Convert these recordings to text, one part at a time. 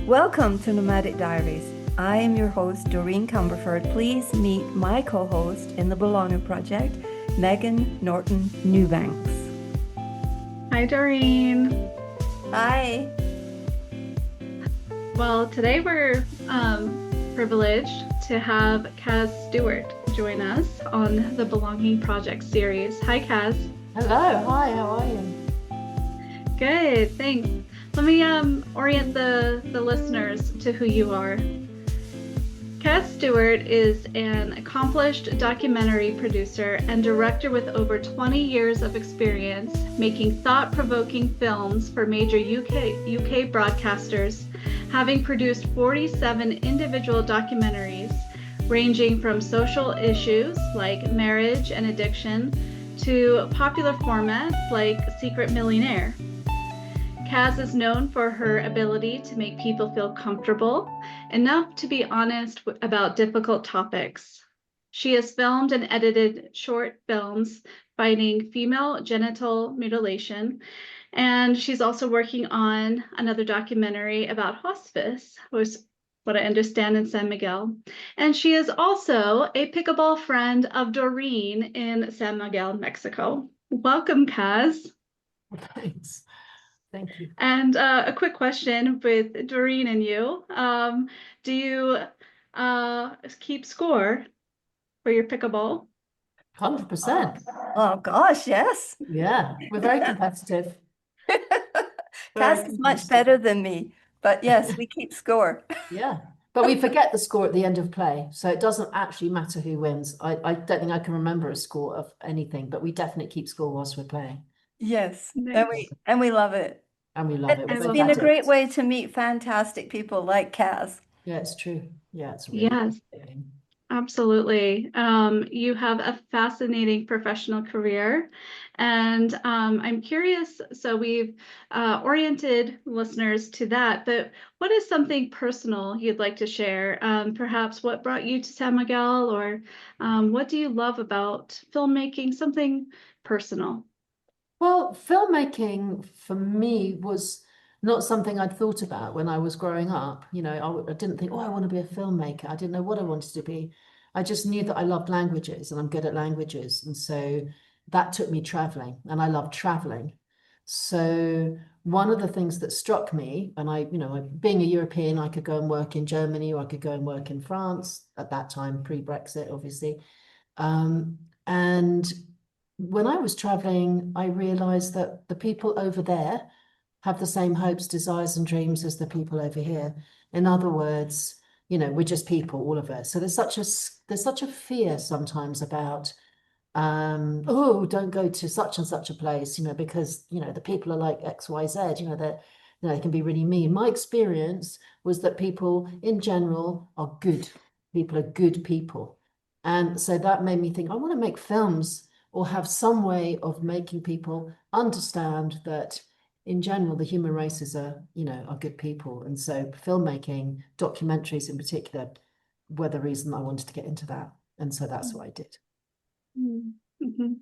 Welcome to Nomadic Diaries. I am your host, Doreen Cumberford. Please meet my co-host in the Belonging Project, Megan Norton-Newbanks. Hi, Doreen. Hi. Well, today we're privileged to have Caz Stuart join us on the Belonging Project series. Hi, Caz. Hello, hi, how are you? Good, thanks. Let me orient the listeners to who you are. Caz Stuart is an accomplished documentary producer and director with over 20 years of experience making thought-provoking films for major UK broadcasters, having produced 47 individual documentaries ranging from social issues like marriage and addiction to popular formats like Secret Millionaire. Caz is known for her ability to make people feel comfortable enough to be honest about difficult topics. She has filmed and edited short films fighting female genital mutilation, and she's also working on another documentary about hospice, which is what I understand in San Miguel. And she is also a pickleball friend of Doreen in San Miguel, Mexico. Welcome, Caz. Thanks. Thank you. And a quick question with Doreen and you. Do you keep score for your pickleball? 100%. Oh gosh, yes. Yeah, we're very competitive. Cass is much better than me, but yes, we keep score. Yeah, but we forget the score at the end of play, so it doesn't actually matter who wins. I don't think I can remember a score of anything, but we definitely keep score whilst we're playing. Yes, Nice. and we love it. And we love it. We're It's both been a great addicts. way to meet fantastic people like Cass. Yeah, it's true. Yeah, it's really Yes, exciting. absolutely. You have a fascinating professional career, and I'm curious. So we've oriented listeners to that, but what is something personal you'd like to share? Perhaps what brought you to San Miguel, or what do you love about filmmaking? Something personal. Well, filmmaking for me was not something I'd thought about when I was growing up. I didn't think, oh, I want to be a filmmaker. I didn't know what I wanted to be. I just knew that I loved languages and I'm good at languages. And so that took me traveling, and I love traveling. So one of the things that struck me, and being a European, I could go and work in Germany or I could go and work in France at that time, pre-Brexit, obviously. Um, and when I was traveling, I realized that the people over there have the same hopes, desires, and dreams as the people over here. In other words, we're just people, all of us. So there's such a fear sometimes about, oh, don't go to such and such a place, because the people are like X, Y, Z. They can be really mean. My experience was that people in general are good. People are good people. And so that made me think, I want to make films or have some way of making people understand that in general, the human races are good people. And so filmmaking, documentaries in particular, were the reason I wanted to get into that. And so that's what I did. Mm-hmm.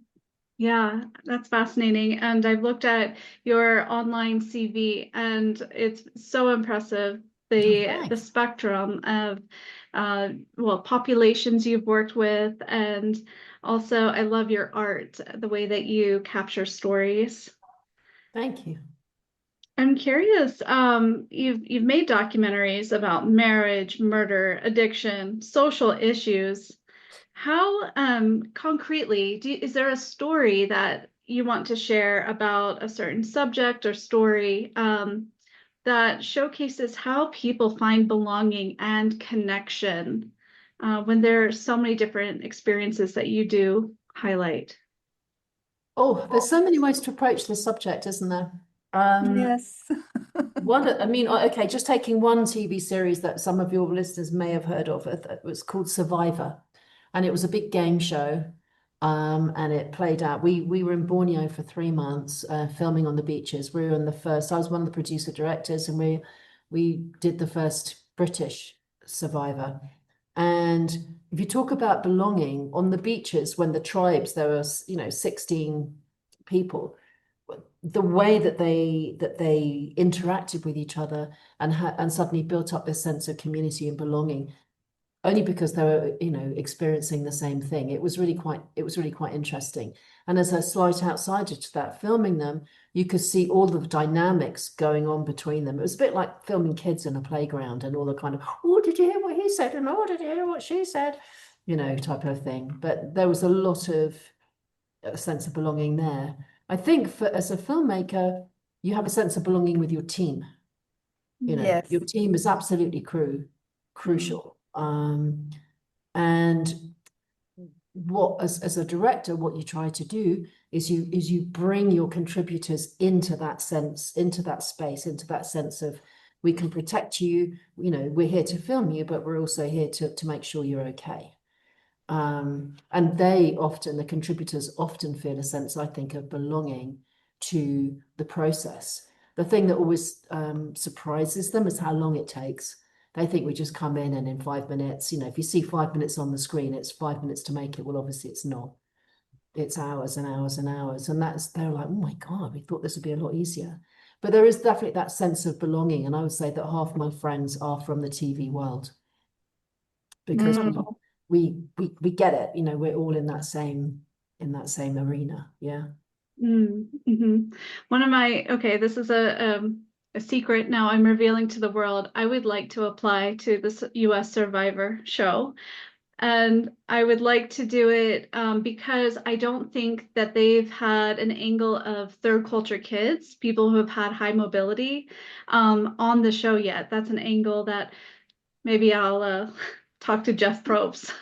Yeah, that's fascinating. And I've looked at your online CV, and it's so impressive. The Thanks. spectrum of populations you've worked with, and also I love your art, the way that you capture stories. Thank you. I'm curious, you've made documentaries about marriage, murder, addiction, social issues. How concretely is there a story that you want to share about a certain subject or story that showcases how people find belonging and connection when there are so many different experiences that you do highlight? Oh, there's so many ways to approach this subject, isn't there? Yes. Okay, just taking one TV series that some of your listeners may have heard of, it was called Survivor, and it was a big game show. And it played out. We were in Borneo for 3 months, filming on the beaches. We were in the first. I was one of the producer directors, and we did the first British Survivor. And if you talk about belonging on the beaches, when the tribes, there was 16 people. the way that they interacted with each other and suddenly built up this sense of community and belonging, only because they were, experiencing the same thing. It was really quite interesting. And as a slight outsider to that, filming them, you could see all the dynamics going on between them. It was a bit like filming kids in a playground and all the kind of, oh, did you hear what he said? And oh, did you hear what she said? Type of thing. But there was a lot of a sense of belonging there. I think as a filmmaker, you have a sense of belonging with your team. Yes. Your team is absolutely crucial. And as a director, what you try to do is you bring your contributors into that sense, into that space, into that sense of, we can protect you, we're here to film you, but we're also here to make sure you're okay. And the contributors often feel a sense, I think, of belonging to the process. The thing that always surprises them is how long it takes. They think we just come in and in 5 minutes, if you see 5 minutes on the screen, it's 5 minutes to make it. Well, obviously it's not. It's hours and hours and hours. And they're like, oh my God, we thought this would be a lot easier. But there is definitely that sense of belonging. And I would say that half my friends are from the TV world, because we get it, we're all in that same arena. Yeah. Mm-hmm. This is a secret now I'm revealing to the world. I would like to apply to this US Survivor show. And I would like to do it because I don't think that they've had an angle of third culture kids, people who have had high mobility, on the show yet. That's an angle that maybe I'll talk to Jeff Probst.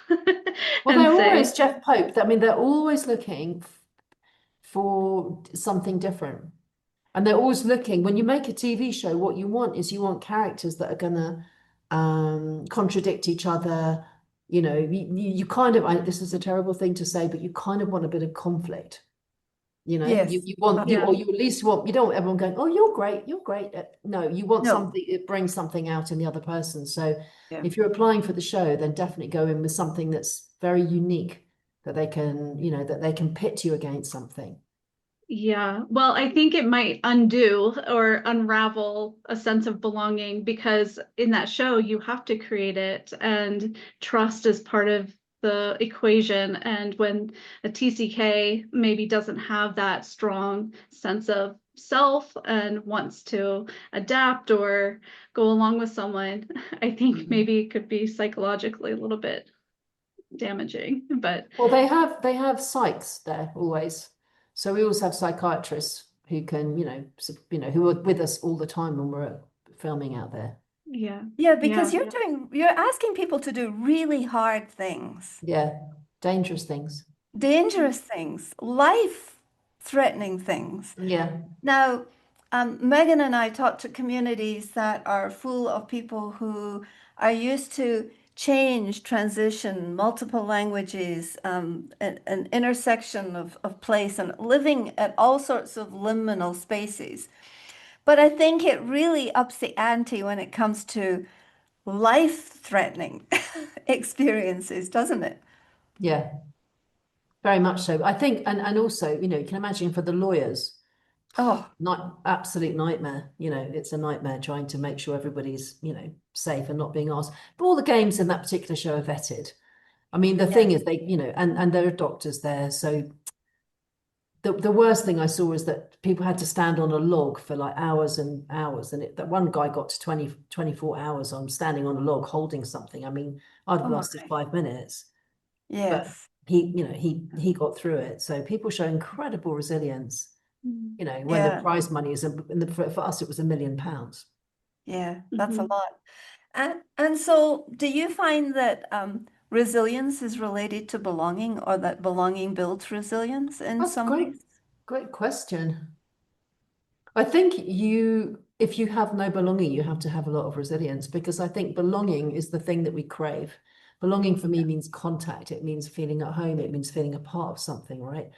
Well, they're always Jeff Pope. I mean, they're always looking for something different. And they're always looking, when you make a TV show, what you want characters that are going to contradict each other. You kind of, this is a terrible thing to say, but you kind of want a bit of conflict. Yes. You want, or you at least want, you don't want everyone going, oh, you're great. No, you want something that brings something out in the other person. So if you're applying for the show, then definitely go in with something that's very unique, that they can pit you against something. Yeah, well, I think it might undo or unravel a sense of belonging, because in that show you have to create it, and trust is part of the equation. And when a TCK maybe doesn't have that strong sense of self and wants to adapt or go along with someone, I think maybe it could be psychologically a little bit damaging. But well, they have psychs there always. So we always have psychiatrists who can, who are with us all the time when we're filming out there. Yeah, because you're asking people to do really hard things. Yeah, dangerous things. Dangerous things, life-threatening things. Yeah. Now, Megan and I talk to communities that are full of people who are used to change, transition, multiple languages, an intersection of place, and living at all sorts of liminal spaces. But I think it really ups the ante when it comes to life-threatening experiences, doesn't it? Yeah, very much so. I think, and also, you can imagine for the lawyers, Oh, not absolute nightmare. It's a nightmare trying to make sure everybody's, safe and not being asked. But all the games in that particular show are vetted. I mean, the thing is, they, and there are doctors there. So the worst thing I saw is that people had to stand on a log for like hours and hours. And that one guy got to 24 hours on standing on a log holding something. I mean, I'd have lasted 5 minutes. But yes. he got through it. So people show incredible resilience. When the prize money is, for us, it was £1 million. Yeah, that's a lot. And so do you find that resilience is related to belonging, or that belonging builds resilience in That's some ways? great question. I think if you have no belonging, you have to have a lot of resilience, because I think belonging is the thing that we crave. Belonging for me means contact. It means feeling at home. It means feeling a part of something, right?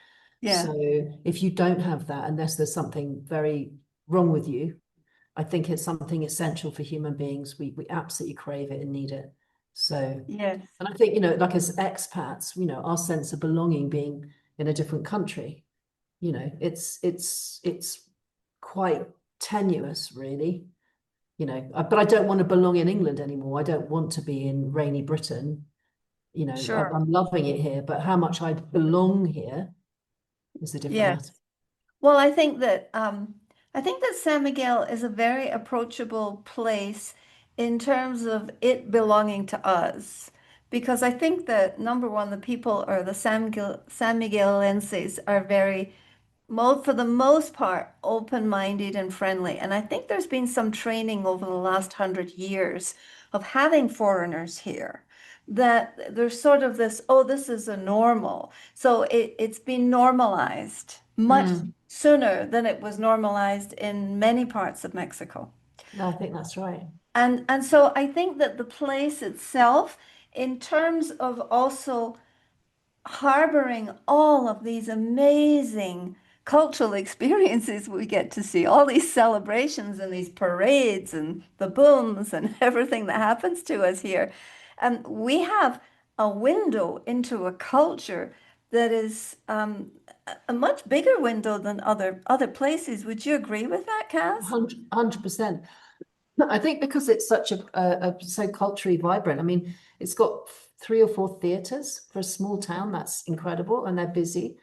Yeah. So if you don't have that, unless there's something very wrong with you, I think it's something essential for human beings. We absolutely crave it and need it. So, Yes. and I think, like as expats, our sense of belonging being in a different country, You know, it's quite tenuous, really. You know, but I don't want to belong in England anymore. I don't want to be in rainy Britain. You know, Sure. I'm loving it here, but how much I belong here is a different Yes. matter. Well, I think that San Miguel is a very approachable place in terms of it belonging to us. Because I think that number one, the people or the San Miguelenses are very for the most part, open-minded and friendly. And I think there's been some training over the last 100 years of having foreigners here that there's sort of this, oh, this is a normal. So it's been normalized much Mm, sooner than it was normalized in many parts of Mexico. no, I think that's right. And so I think that the place itself, in terms of also harboring all of these amazing cultural experiences we get to see, all these celebrations and these parades and the booms and everything that happens to us here. And we have a window into a culture that is a much bigger window than other places. Would you agree with that, Caz? 100%. I think because it's such so culturally vibrant. I mean, it's got 3 or 4 theatres for a small town. That's incredible, and they're busy.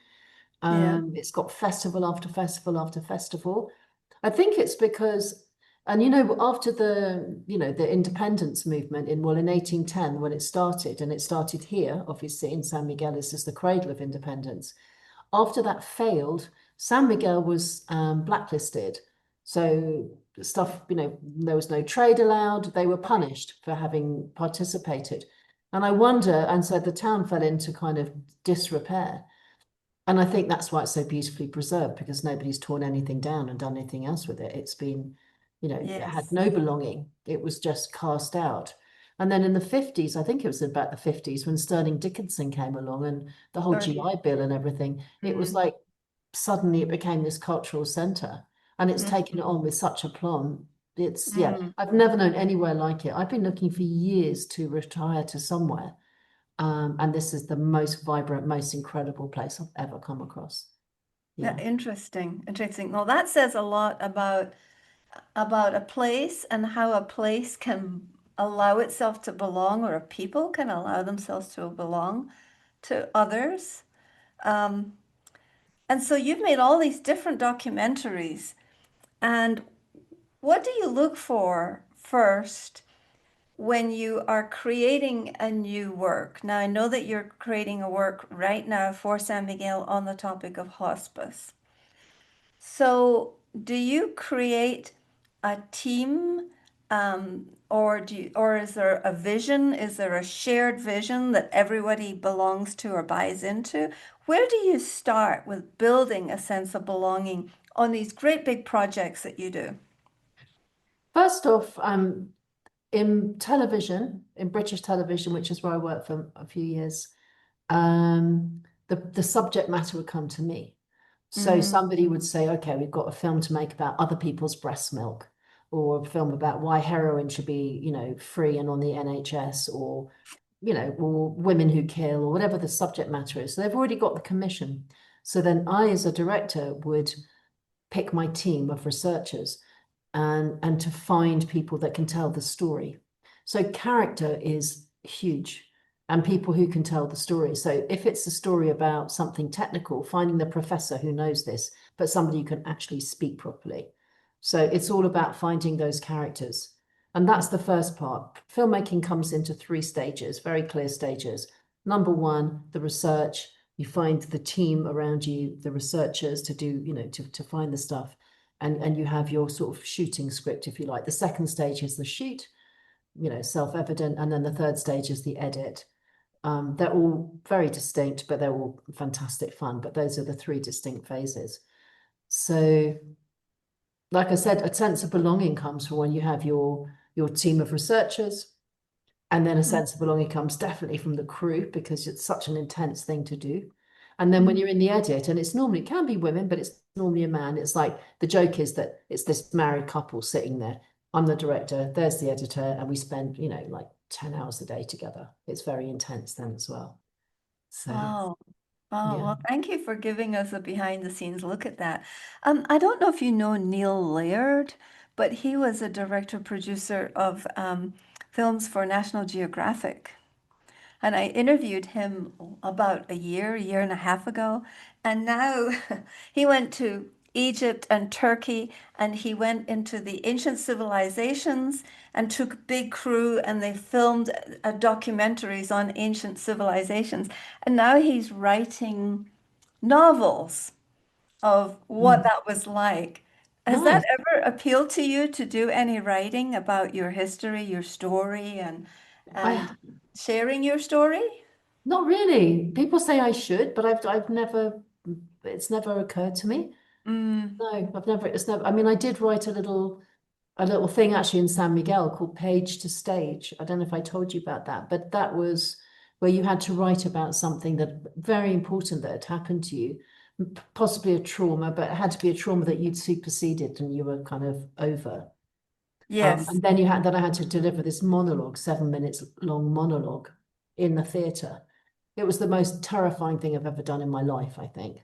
Yeah, It's got festival after festival after festival. I think it's because, and you know, after the independence movement in 1810 when it started, and it started here, obviously in San Miguel, this is the cradle of independence. After that failed, San Miguel was blacklisted. So stuff, there was no trade allowed. They were punished for having participated. And I wonder, and so the town fell into kind of disrepair. And I think that's why it's so beautifully preserved, because nobody's torn anything down and done anything else with it. It's been, it had yes, no belonging. It was just cast out. And then in the 50s, I think it was about the 50s, when Sterling Dickinson came along and the whole 30. GI Bill and everything, it was Mm, like suddenly it became this cultural centre. And it's mm, taken it on with such aplomb. Yeah, mm. I've never known anywhere like it. I've been looking for years to retire to somewhere. And this is the most vibrant, most incredible place I've ever come across. Yeah, Yeah. interesting, interesting. Well, that says a lot about a place and how a place can allow itself to belong, or a people can allow themselves to belong to others. Um, and so you've made all these different documentaries. And what do you look for first when you are creating a new work? Now, I know that you're creating a work right now for San Miguel on the topic of hospice. So, do you create a team, or is there a vision? Is there a shared vision that everybody belongs to or buys into? Where do you start with building a sense of belonging on these great big projects that you do? First off, in television, in British television, which is where I worked for a few years, the subject matter would come to me. So Mm, somebody would say, okay, we've got a film to make about other people's breast milk, or a film about why heroin should be, free and on the NHS, or women who kill, or whatever the subject matter is. So they've already got the commission. So then I, as a director, would pick my team of researchers and to find people that can tell the story. So character is huge, and people who can tell the story. So if it's a story about something technical, finding the professor who knows this, but somebody who can actually speak properly. So it's all about finding those characters. And that's the first part. Filmmaking comes into 3 stages, very clear stages. Number 1, the research. You find the team around you, the researchers to do, to find the stuff. And you have your sort of shooting script, if you like. The second stage is the shoot, self-evident. And then the third stage is the edit. They're all very distinct, but they're all fantastic fun. But those are the 3 distinct phases. So, like I said, a sense of belonging comes from when you have your team of researchers, and then a sense of belonging comes definitely from the crew, because it's such an intense thing to do. And then when mm. you're in the edit, and it can be women, but it's normally a man. It's like the joke is that it's this married couple sitting there. I'm the director, there's the editor, and we spend, like 10 hours a day together. It's very intense then as well. So Wow. Oh, Yeah. well, thank you for giving us a behind the scenes look at that. I don't know if you know Neil Laird, but he was a director producer of films for National Geographic. And I interviewed him about a year and a half ago. And now he went to Egypt and Turkey, and he went into the ancient civilizations and took a big crew, and they filmed documentaries on ancient civilizations. And now he's writing novels of what Mm. that was like. Has that Nice. ever appealed to you to do any writing about your history, your story, and I sharing your story? Not really. People say I should, but I've never it's never occurred to me. Mm, No, I've never it's never I mean I did write a little thing actually in San Miguel called Page to Stage. I don't know if I told you about that, but that was where you had to write about something that very important that had happened to you, possibly a trauma, but it had to be a trauma that you'd superseded and you were kind of over. yes. And then I had to deliver this monologue, 7 minutes long monologue in the theatre. It was the most terrifying thing I've ever done in my life, I think.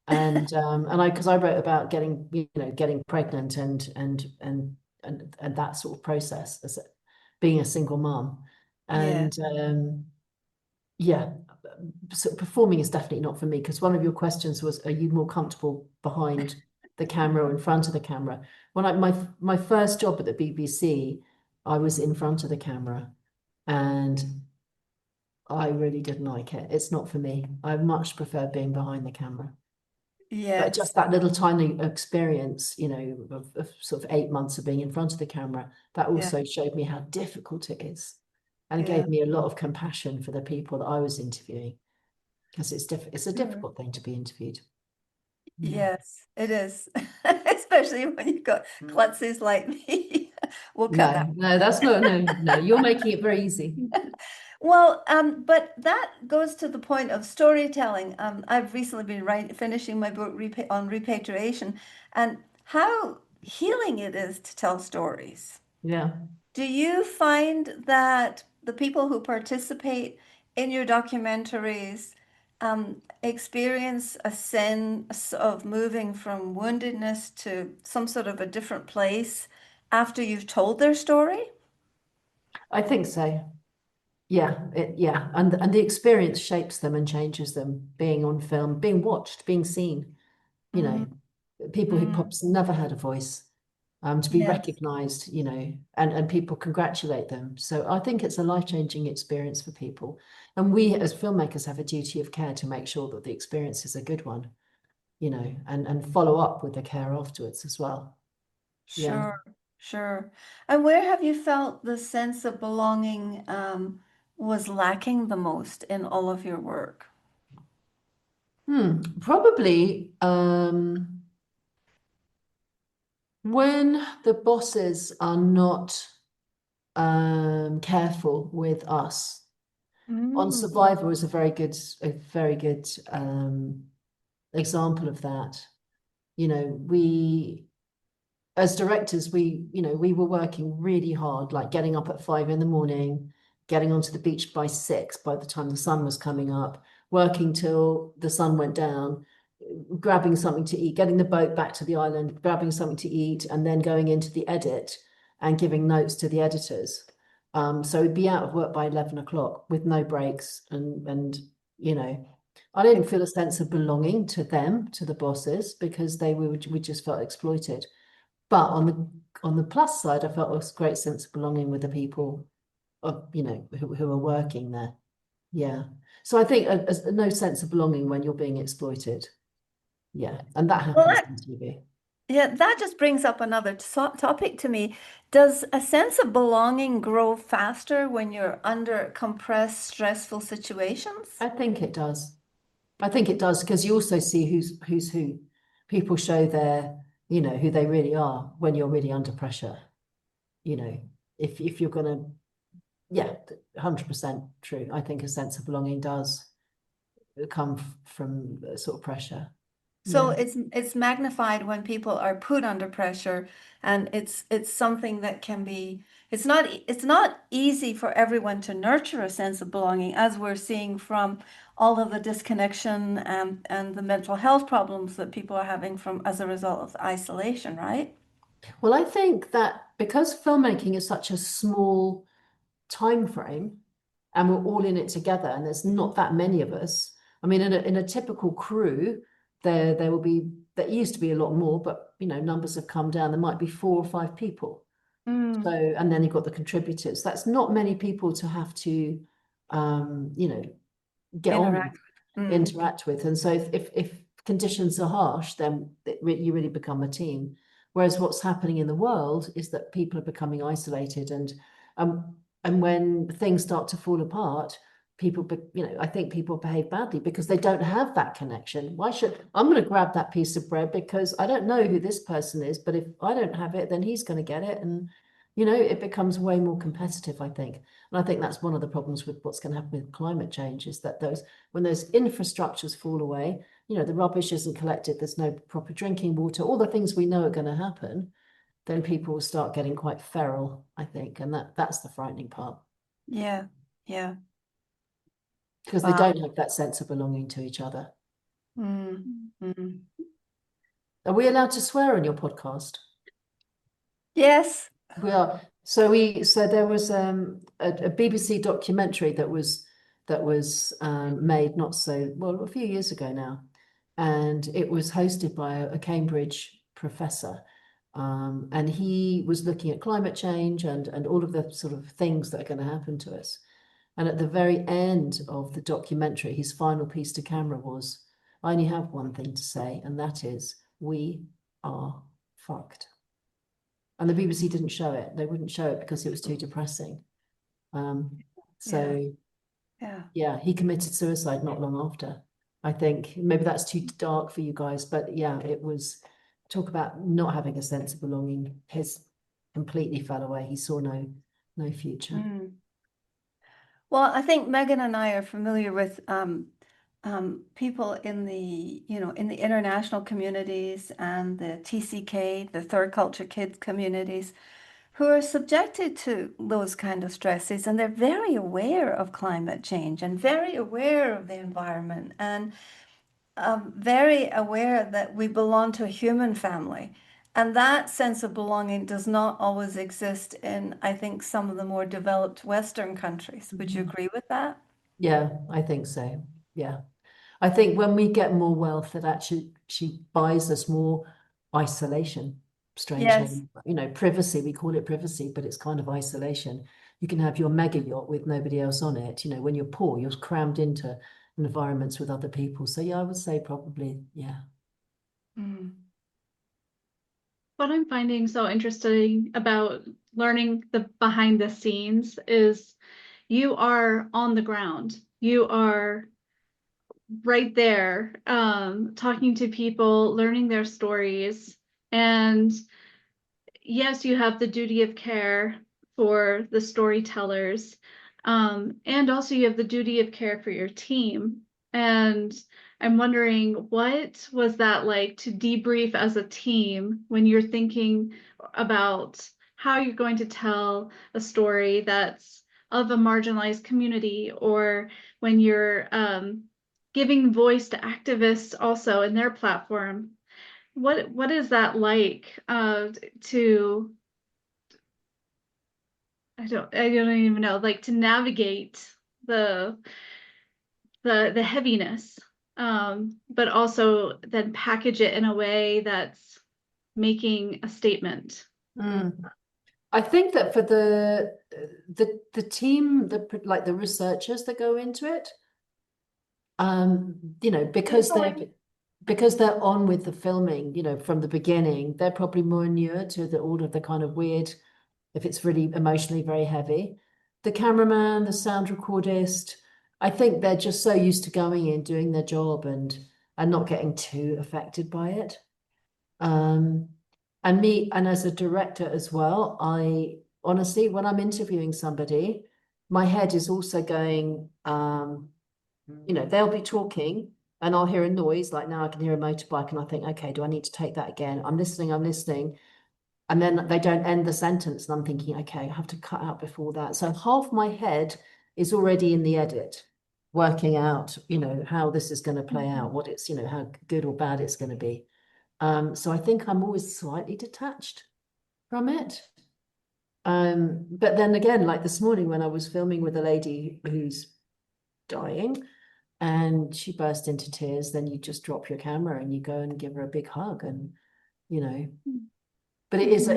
And I because I wrote about getting pregnant and that sort of process as being a single mom. Yeah. And yeah, so performing is definitely not for me because one of your questions was, are you more comfortable behind the camera or in front of the camera? When my first job at the BBC, I was in front of the camera and I really didn't like it. It's not for me. I much prefer being behind the camera. But Yes. just that little tiny experience, of sort of 8 months of being in front of the camera, that Yeah. also showed me how difficult it is. And it Yeah. gave me a lot of compassion for the people that I was interviewing because it's a Sure. difficult thing to be interviewed. Yeah. Yes, it is. Especially when you've got klutzies like me. We'll cut that. No, no, that's not, no, you're making it very easy. Well, but that goes to the point of storytelling. I've recently been finishing my book on repatriation and how healing it is to tell stories. Yeah. Do you find that the people who participate in your documentaries experience a sense of moving from woundedness to some sort of a different place after you've told their story? I think so. Yeah. And the experience shapes them and changes them, being on film, being watched, being seen, you Mm, know, people who mm, perhaps never had a voice, to be yes, recognized, and people congratulate them. So I think it's a life-changing experience for people. And we as filmmakers have a duty of care to make sure that the experience is a good one, and follow up with the care afterwards as well. Yeah. sure, sure. And where have you felt the sense of belonging was lacking the most in all of your work? Probably when the bosses are not careful with us. On Mm, Survivor is a very good example of that. We as directors, we were working really hard, like getting up at 5 in the morning, getting onto the beach by 6 by the time the sun was coming up, working till the sun went down, grabbing something to eat, getting the boat back to the island, grabbing something to eat, and then going into the edit and giving notes to the editors. So we'd be out of work by 11 o'clock with no breaks. And I didn't feel a sense of belonging to them, to the bosses, because we just felt exploited. But on the plus side, I felt a great sense of belonging with the people who are working there. Yeah. So I think no sense of belonging when you're being exploited. Yeah, and that well, happens on TV. yeah, that just brings up another topic to me. Does a sense of belonging grow faster when you're under compressed, stressful situations? I think it does. I think it does because you also see who's who. People show who they really are when you're really under pressure. You know, if you're gonna, yeah, 100% true. I think a sense of belonging does come from sort of pressure. So Yeah. it's magnified when people are put under pressure, and it's something that can be, it's not easy for everyone to nurture a sense of belonging, as we're seeing from all of the disconnection and the mental health problems that people are having from as a result of isolation, right? Well, I think that because filmmaking is such a small time frame and we're all in it together and there's not that many of us. I mean, in a typical crew, there will be, there used to be a lot more, but you know, numbers have come down. There might be 4 or 5 people. So, Mm, and then you've got the contributors. That's not many people to have to, you know, get on with, interact. Mm, interact with. And so if conditions are harsh, then you really become a team. Whereas what's happening in the world is that people are becoming isolated, um and when things start to fall apart, you know, I think people behave badly because they don't have that connection. Why should I'm going to grab that piece of bread because I don't know who this person is, but if I don't have it, then he's going to get it. And you know, it becomes way more competitive, I think. And I think that's one of the problems with what's going to happen with climate change is that when those infrastructures fall away, you know, the rubbish isn't collected, there's no proper drinking water, all the things we know are going to happen, then people will start getting quite feral, I think. And that's the frightening part yeah, yeah. because they Wow. don't have that sense of belonging to each other. Mm, mm. Are we allowed to swear on your podcast? Yes. We are. So there was a BBC documentary that was made not so well a few years ago now, and it was hosted by a Cambridge professor, and he was looking at climate change and all of the sort of things that are going to happen to us. And at the very end of the documentary, his final piece to camera was, "I only have one thing to say, and that is, we are fucked." And the BBC didn't show it. They wouldn't show it because it was too depressing. Um, Yeah. so Yeah. yeah, he committed suicide not long after. I think maybe that's too dark for you guys, but yeah, it was talk about not having a sense of belonging. His completely fell away. He saw no future. Mm. Well, I think Megan and I are familiar with people in in the international communities and the TCK, the third culture kids communities, who are subjected to those kind of stresses, and they're very aware of climate change and very aware of the environment and very aware that we belong to a human family. And that sense of belonging does not always exist in, I think, some of the more developed Western countries. Would you agree with that? Yeah, I think so. Yeah. I think when we get more wealth, that actually she buys us more isolation, Yes. strangely. You know, privacy, we call it privacy, but it's kind of isolation. You can have your mega yacht with nobody else on it. You know, when you're poor, you're crammed into environments with other people. So yeah, I would say probably, yeah. Mm. What I'm finding so interesting about learning the behind the scenes is you are on the ground. You are right there, talking to people, learning their stories. And yes, you have the duty of care for the storytellers, and also you have the duty of care for your team. And I'm wondering, what was that like to debrief as a team when you're thinking about how you're going to tell a story that's of a marginalized community, or when you're giving voice to activists also in their platform? What is that like, to I don't even know, like to navigate the the heaviness, but also then package it in a way that's making a statement. Mm. I think that for the team, like the researchers that go into it, you know, because they're on with the filming, you know, from the beginning, they're probably more inured to all of the kind of weird, if it's really emotionally very heavy. The cameraman, the sound recordist, I think they're just so used to going in, doing their job and not getting too affected by it. Um, and as a director as well, I honestly, when I'm interviewing somebody, my head is also going, you know, they'll be talking and I'll hear a noise, like now I can hear a motorbike and I think, okay, do I need to take that again? I'm listening. And then they don't end the sentence. And I'm thinking, okay, I have to cut out before that. So half my head is already in the edit, working out, how this is going to play out, what it's, how good or bad it's going to be. So I think I'm always slightly detached from it. But then again, like this morning when I was filming with a lady who's dying and she burst into tears, then you just drop your camera and you go and give her a big hug and, you know, but it is, Mhm.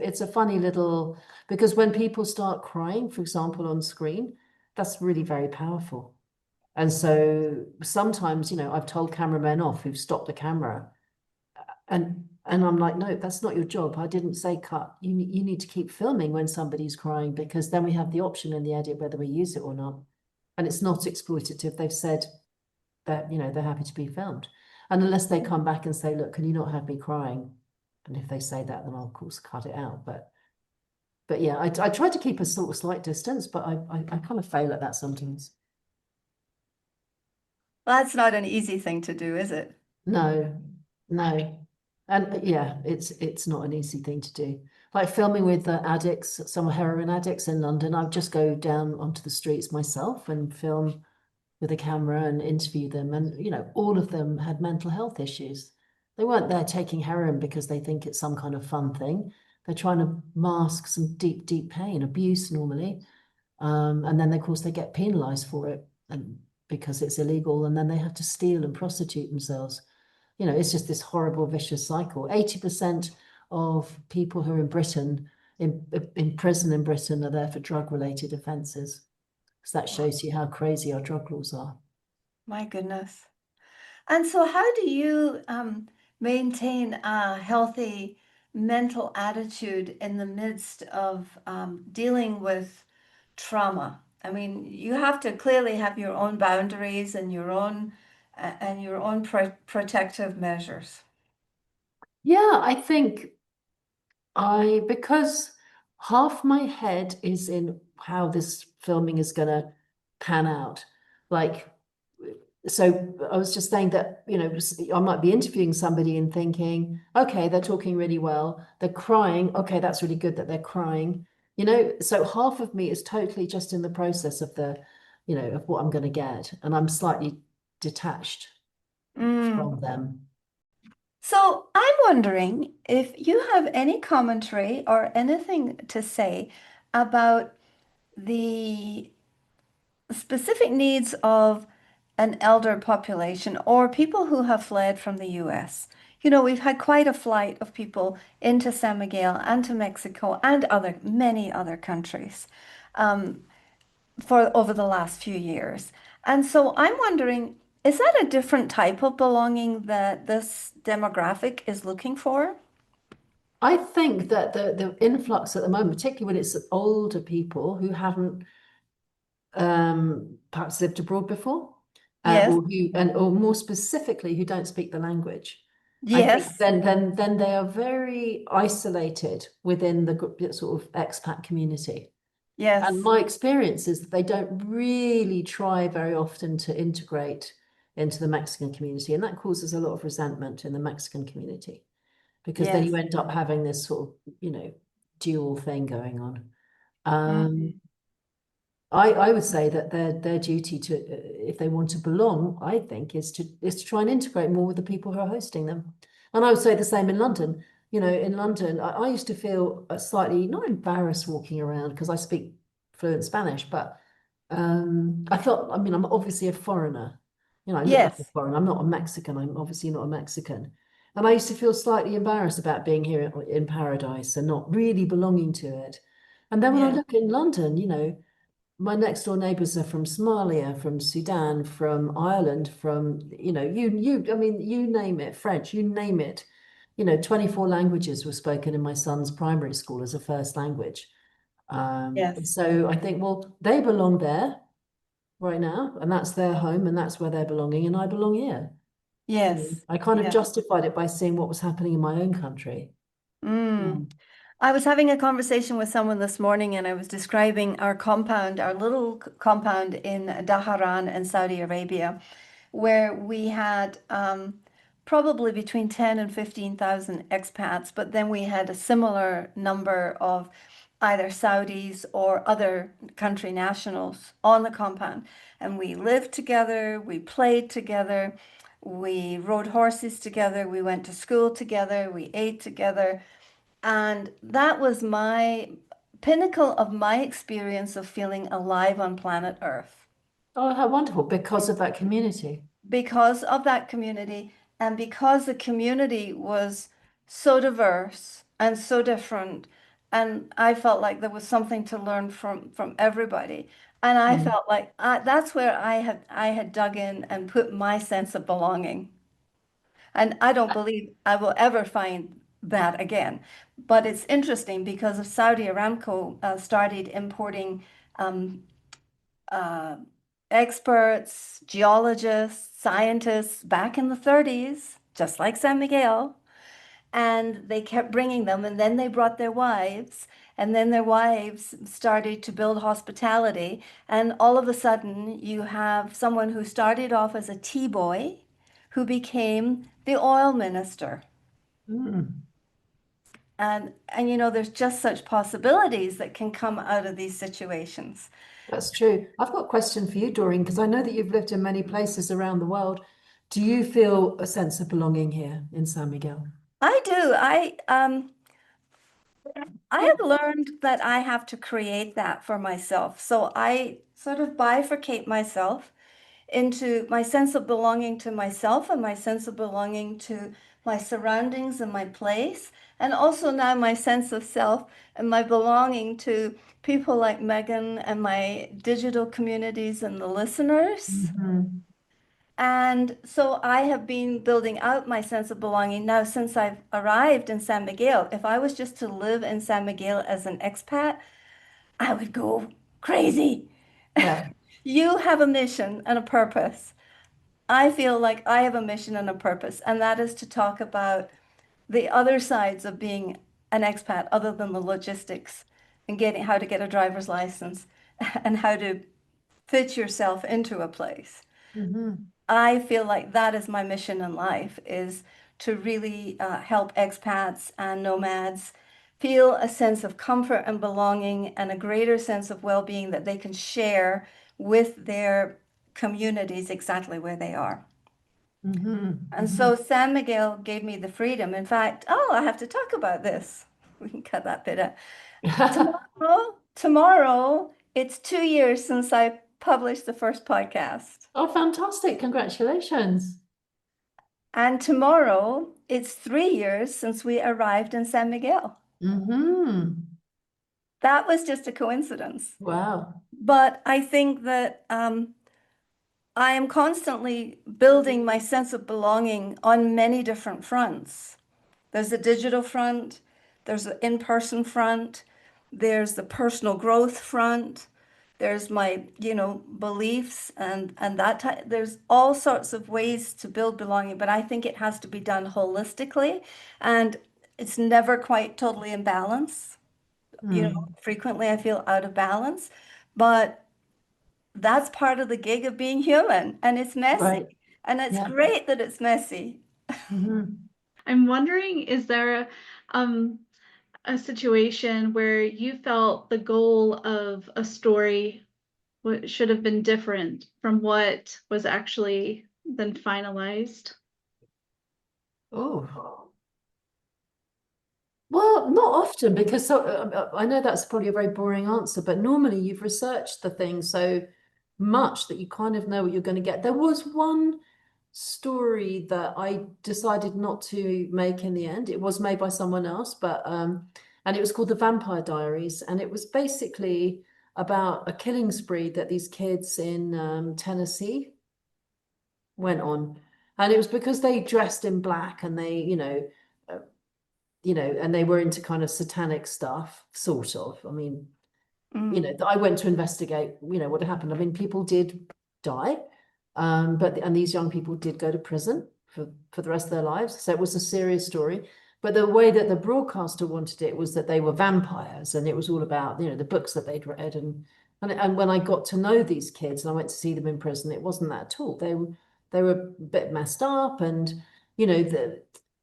it's a funny little, because when people start crying, for example, on screen, that's really very powerful. And so sometimes, I've told cameramen off who've stopped the camera and I'm like, no, that's not your job. I didn't say cut. You need to keep filming when somebody's crying because then we have the option in the edit whether we use it or not. And it's not exploitative. They've said that, they're happy to be filmed. And unless they come back and say, look, can you not have me crying? And if they say that, then I'll of course cut it out. But yeah, I try to keep a sort of slight distance, but I kind of fail at that sometimes. Well, that's not an easy thing to do, is it? No, no. And yeah, it's not an easy thing to do. Like filming with addicts, some heroin addicts in London, I'll just go down onto the streets myself and film with a camera and interview them. And, all of them had mental health issues. They weren't there taking heroin because they think it's some kind of fun thing. They're trying to mask some deep, deep pain, abuse normally. And then, of course, they get penalized for it and because it's illegal. And then they have to steal and prostitute themselves. It's just this horrible, vicious cycle. 80% of people who are in Britain, in prison in Britain, are there for drug-related offences. So that shows you how crazy our drug laws are. My goodness. And so, how do you maintain a healthy mental attitude in the midst of dealing with trauma? I mean, you have to clearly have your own boundaries and your own protective measures. Yeah, I think because half my head is in how this filming is going to pan out. Like, so I was just saying that, I might be interviewing somebody and thinking, okay, they're talking really well. They're crying. Okay, that's really good that they're crying. So half of me is totally just in the process of of what I'm going to get. And I'm slightly detached Mm. from them. So, I'm wondering if you have any commentary or anything to say about the specific needs of an elder population or people who have fled from the US. We've had quite a flight of people into San Miguel and to Mexico and many other countries for over the last few years. And so I'm wondering, is that a different type of belonging that this demographic is looking for? I think that the influx at the moment, particularly when it's older people who haven't perhaps lived abroad before, Yes, or more specifically who don't speak the language. I think yes, then they are very isolated within the sort of expat community. And yes, my experience is that they don't really try very often to integrate into the Mexican community, and that causes a lot of resentment in the Mexican community because then you yes. end up having this sort of, dual thing going on. Um, Mm, I would say that their duty to, if they want to belong, I think, is to try and integrate more with the people who are hosting them. And I would say the same in London. In London, I used to feel slightly not embarrassed walking around because I speak fluent Spanish, but I felt, I mean, I'm obviously a foreigner. I look like a yes, foreigner. I'm not a Mexican. I'm obviously not a Mexican. And I used to feel slightly embarrassed about being here in paradise and not really belonging to it. And then when I yeah, look in London, my next door neighbors are from Somalia, from Sudan, from Ireland, from, I mean, you name it, French, you name it. 24 languages were spoken in my son's primary school as a first language. yes, So I think, well, they belong there right now, and that's their home, and that's where they're belonging, and I belong here. yes, I kind of yeah. justified it by seeing what was happening in my own country. Mm. Mm. I was having a conversation with someone this morning and I was describing our compound, our little compound in Daharan in Saudi Arabia. where we had probably between 10 and 15,000 expats, but then we had a similar number of either Saudis or other country nationals on the compound. And we lived together, we played together, we rode horses together, we went to school together, we ate together. And that was my pinnacle of my experience of feeling alive on planet Earth Oh, how wonderful, because of that community. because of that community and because the community was so diverse and so different. And I felt like there was something to learn from everybody. And I Mm. felt like that's where I had dug in and put my sense of belonging. And I don't believe I will ever find that again. But it's interesting because of Saudi Aramco started importing um, uh, experts, geologists, scientists back in the 30s, just like San Miguel. And they kept bringing them, and then they brought their wives, and then their wives started to build hospitality. And all of a sudden, you have someone who started off as a tea boy who became the oil minister. Mm. And you know, there's just such possibilities that can come out of these situations. That's true. I've got a question for you, Doreen, because I know that you've lived in many places around the world. Do you feel a sense of belonging here in San Miguel? I do. I have learned that I have to create that for myself. So I sort of bifurcate myself into my sense of belonging to myself and my sense of belonging to my surroundings and my place, and also now my sense of self and my belonging to people like Megan and my digital communities and the listeners. Mhm. And so I have been building out my sense of belonging now since I've arrived in San Miguel. If I was just to live in San Miguel as an expat, I would go crazy. Yeah. You have a mission and a purpose. I feel like I have a mission and a purpose, and that is to talk about the other sides of being an expat, other than the logistics and getting how to get a driver's license and how to fit yourself into a place. Hmm. I feel like that is my mission in life is to really help expats and nomads feel a sense of comfort and belonging and a greater sense of well-being that they can share with their communities exactly where they are. Hmm. And Hmm. so San Miguel gave me the freedom. In fact, oh, I have to talk about this. We can cut that bit out. Tomorrow, it's 2 years since I published the first podcast. Oh, fantastic. Congratulations. And tomorrow, it's 3 years since we arrived in San Miguel. Hmm. That was just a coincidence. Wow. But I think that I am constantly building my sense of belonging on many different fronts. There's a digital front, there's an in-person front, there's the personal growth front, there's my, beliefs and that type. There's all sorts of ways to build belonging, but I think it has to be done holistically, and it's never quite totally in balance. Hmm. Frequently I feel out of balance, but that's part of the gig of being human, and it's messy, Right. and it's Yeah. great that it's messy. Hmm. I'm wondering, is there um, a situation where you felt the goal of a story should have been different from what was actually then finalized? Oh. Well, not often because I know that's probably a very boring answer, but normally you've researched the thing so much that you kind of know what you're going to get. There was one story that I decided not to make in the end. It was made by someone else, but and it was called The Vampire Diaries, and it was basically about a killing spree that these kids in Tennessee went on. And it was because they dressed in black and they, uh, and they were into kind of satanic stuff, sort of. I mean, Mm, I went to investigate, what happened. I mean, people did die, and these young people did go to prison for the rest of their lives. So it was a serious story. But the way that the broadcaster wanted it was that they were vampires, and it was all about, the books that they'd read. And when I got to know these kids and I went to see them in prison, it wasn't that at all. they were a bit messed up, and you know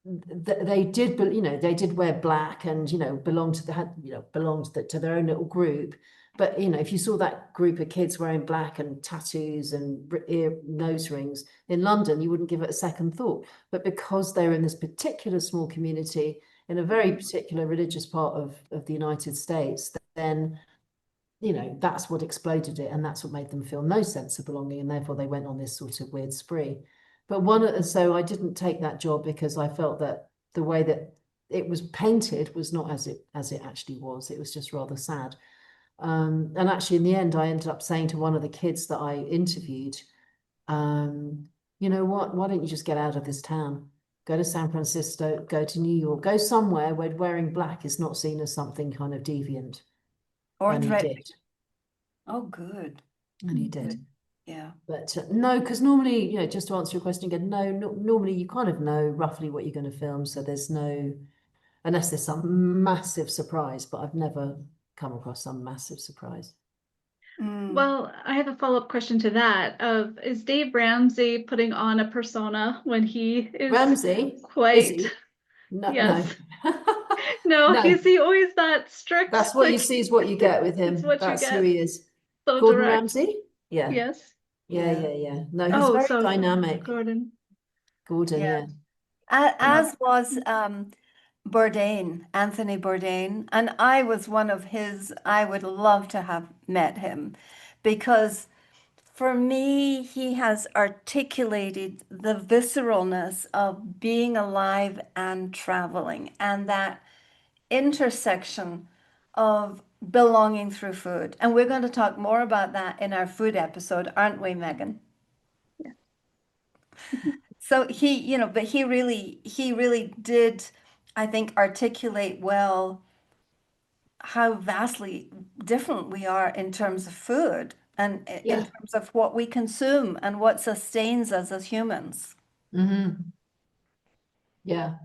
they did, you know, they did wear black, and you know belonged to to their own little group. But you know, if you saw that group of kids wearing black and tattoos and ear nose rings in London, you wouldn't give it a second thought. But because they're in this particular small community in a very particular religious part of the United States, then you know that's what exploded it, and that's what made them feel no sense of belonging, and therefore they went on this sort of weird spree. But so I didn't take that job because I felt that the way that it was painted was not as it actually was. It was just rather sad. And actually, in the end, I ended up saying to one of the kids that I interviewed, you know what? Why don't you just get out of this town? Go to San Francisco, go to New York, go somewhere where wearing black is not seen as something kind of deviant. Or And he threatening. did. Oh, good. And he did. Yeah. But no, because normally, you know, just to answer your question again, normally you kind of know roughly what you're going to film. So there's no, unless there's some massive surprise, but I've never come across some massive surprise. Well, I have a follow-up question to that of, is Dave Ramsey putting on a persona when he is Ramsey, quite, is he? No, yes. no. No, No. is he always that strict? That's what you Like, see is what you get with him. it's what you That's who get. he is. So Gordon direct. Ramsay? Yeah. Yes. Yeah. No, he's Oh, very so dynamic. Gordon. Gordon, Yeah. yeah. As was Bourdain, Anthony Bourdain, and I was one of his. I would love to have met him because for me, he has articulated the visceralness of being alive and traveling, and that intersection of belonging through food. And we're going to talk more about that in our food episode, aren't we, Megan? Yeah. So he, you know, but he really did, I think, articulate well how vastly different we are in terms of food and in Yeah. terms of what we consume and what sustains us as humans. Mm-hmm. Yeah.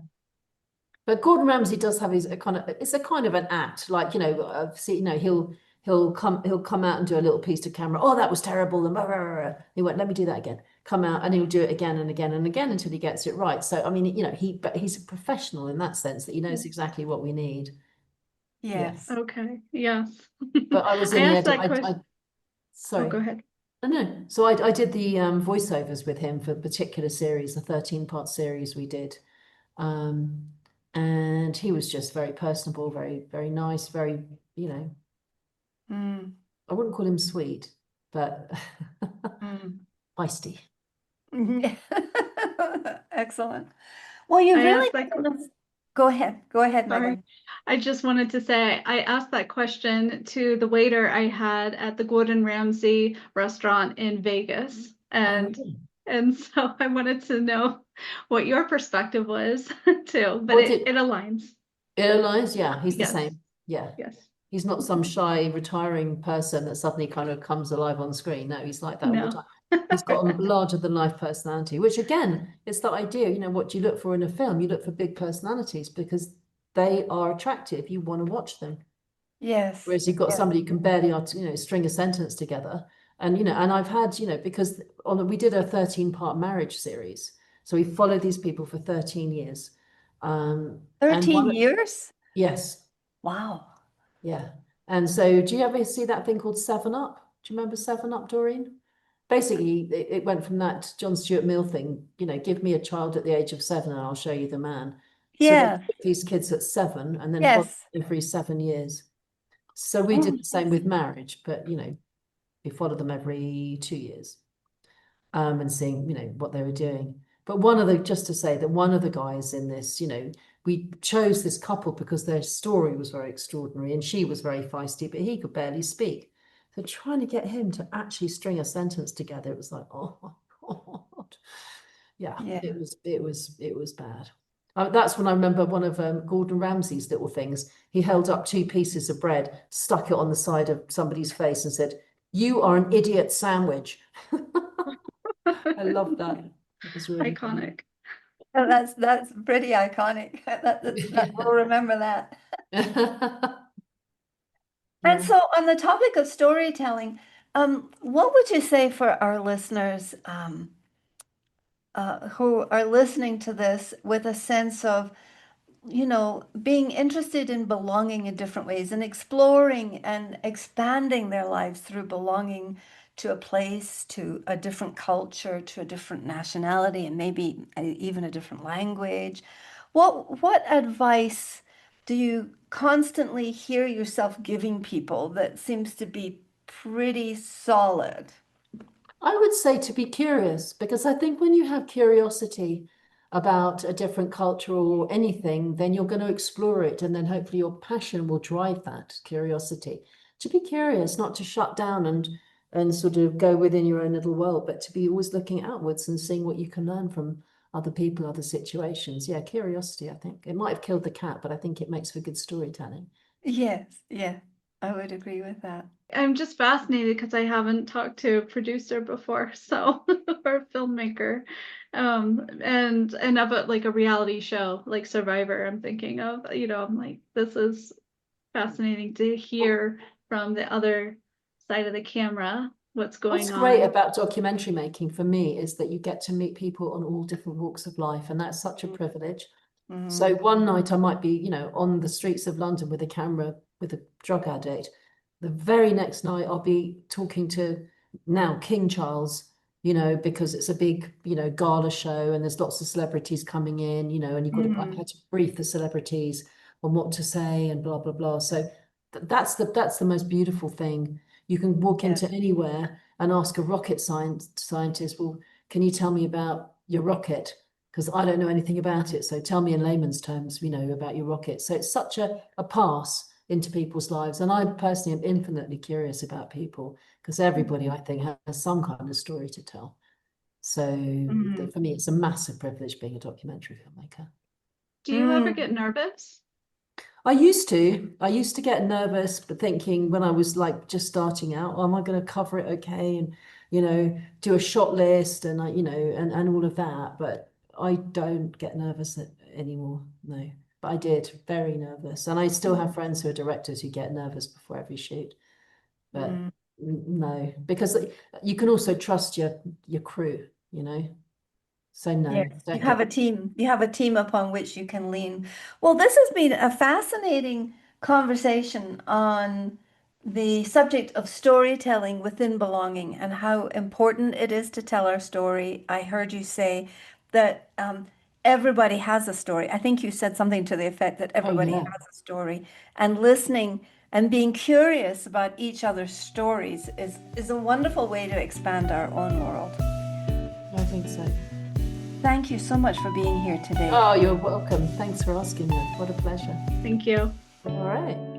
But Gordon Ramsay does have his a kind of, it's a kind of an act, like, you know, see, you know, he'll come out and do a little piece to camera. Oh, that was terrible. And blah, blah, blah, blah. He went, let me do that again. Come out and he'll do it again and again and again until he gets it right. So I mean, you know, but he's a professional in that sense that he knows exactly what we need. Yes. Okay. Yes. But I was I in the asked that edit. question. Oh, Sorry. go ahead. No. So I did the voiceovers with him for a particular series, a 13-part series we did. And he was just very personable, very, very nice, very, you know, Mm, I wouldn't call him sweet, but mm. feisty. Excellent. Well, you I really asked that. go ahead. Go ahead, Sorry. Megan. I just wanted to say I asked that question to the waiter I had at the Gordon Ramsay restaurant in Vegas. And Oh, and so I wanted to know what your perspective was too, but what it did aligns. it aligns? Yeah, he's the Yes. same. Yeah. Yes. He's not some shy retiring person that suddenly kind of comes alive on screen. No, he's like that all the No. time. He's got a larger than life personality, which again, it's that idea, you know, what do you look for in a film? You look for big personalities because they are attractive. You want to watch them. Yes. Whereas you've got Yes. somebody who can barely, you know, string a sentence together. And, you know, and I've had, you know, because we did a 13-part marriage series. So we followed these people for 13 years. And 13 years? yes. Wow. Yeah. And so do you ever see that thing called 7 Up? Do you remember 7 Up, Doreen? Basically, it went from that John Stuart Mill thing, you know, give me a child at the age of 7 and I'll show you the man. So they Yeah. took these kids at 7 and then followed Yes. them every 7 years. So we Oh, did the same with marriage, but, you know, we followed them every 2 years and seeing, you know, what they were doing. But just to say that one of the guys in this, you know, we chose this couple because their story was very extraordinary and she was very feisty, but he could barely speak. So trying to get him to actually string a sentence together, it was like, oh my God. Yeah, Yeah. it was bad. That's when I remember one of Gordon Ramsay's little things. He held up 2 pieces of bread, stuck it on the side of somebody's face and said, "You are an idiot sandwich." I love that. It was really funny. Iconic. Oh, that's pretty iconic. We'll remember that. And Yeah. so on the topic of storytelling, what would you say for our listeners, who are listening to this with a sense of, being interested in belonging in different ways and exploring and expanding their lives through belonging to a place, to a different culture, to a different nationality, and maybe even a different language. What advice do you constantly hear yourself giving people that seems to be pretty solid? I would say to be curious, because I think when you have curiosity about a different culture or anything, then you're going to explore it. And then hopefully your passion will drive that curiosity. To be curious, not to shut down and sort of go within your own little world, but to be always looking outwards and seeing what you can learn from other people, other situations. Yeah, curiosity, I think. It might have killed the cat, but I think it makes for good storytelling. Yes, yeah, I would agree with that. I'm just fascinated because I haven't talked to a producer before, so or a filmmaker, and about like a reality show like Survivor. I'm thinking of, I'm like, this is fascinating to hear from the other side of the camera what's What's going great on. about documentary making for me is that you get to meet people on all different walks of life, and that's such a privilege. So one night I might be, on the streets of London with a camera with a drug addict. The very next night I'll be talking to now King Charles, because it's a big, gala show and there's lots of celebrities coming in, and I've had to brief the celebrities on what to say and blah, blah, blah. So that's the most beautiful thing. You can walk Yeah. into anywhere and ask a rocket scientist, well, can you tell me about your rocket? Because I don't know anything about it. So tell me in layman's terms, about your rocket. So it's such a pass into people's lives. And I personally am infinitely curious about people because everybody, I think, has some kind of story to tell. So for me, it's a massive privilege being a documentary filmmaker. Do you ever get nervous? I used to get nervous, but thinking when I was like just starting out, oh, am I going to cover it okay? And, do a shot list and and all of that. But I don't get nervous anymore. No, but I did very nervous. And I still have friends who are directors who get nervous before every shoot. But no, because you can also trust your crew, So no, Yeah, you don't have a get. team. You have a team upon which you can lean. Well, this has been a fascinating conversation on the subject of storytelling within belonging and how important it is to tell our story. I heard you say that everybody has a story. I think you said something to the effect that Oh everybody yeah. has a story, and listening and being curious about each other's stories is a wonderful way to expand our own world. I think so. Thank you so much for being here today. Oh, you're welcome. Thanks for asking me. What a pleasure. Thank you. All right.